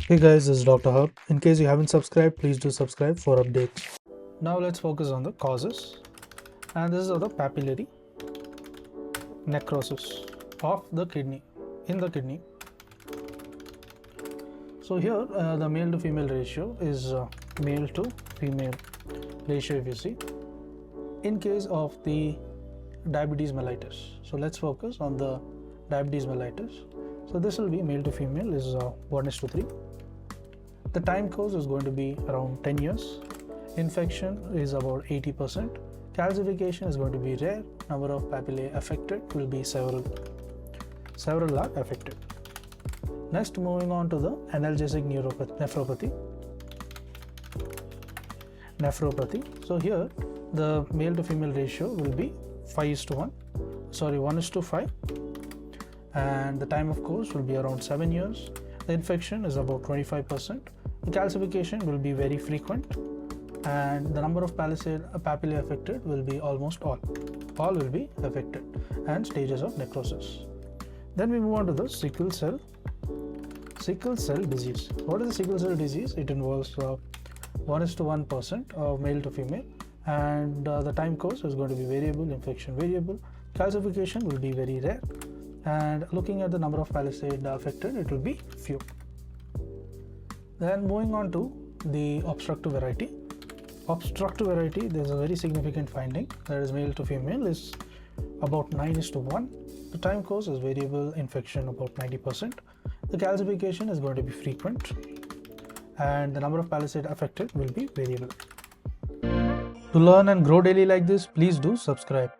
Hey guys, this is Dr. Herb. In case you haven't subscribed, please do subscribe for updates. Now let's focus on the causes. And this is of the papillary necrosis of the kidney, in the kidney. So here the male to female ratio is male to female ratio if you see. In case of the diabetes mellitus. So let's focus on the diabetes mellitus. So this will be male to female is 1:3. The time course is going to be around 10 years. Infection is about 80%. Calcification is going to be rare. Number of papillae affected will be several are affected. Next, moving on to the analgesic nephropathy. So here the male to female ratio will be 1:5, and the time of course will be around 7 years. The infection is about 25%. The calcification will be very frequent, and the number of papillae affected will be almost all will be affected, and stages of necrosis. Then we move on to the sickle cell disease. What is the sickle cell disease? It involves 1:1% of male to female, and the time course is going to be variable, infection variable. Calcification will be very rare, and looking at the number of papillae affected, it will be few. Then moving on to the obstructive variety. There's a very significant finding, that is male to female is about 9:1. The time course is variable, infection about 90%. The calcification is going to be frequent, and the number of papillae affected will be variable. To learn and grow daily like this, please do subscribe.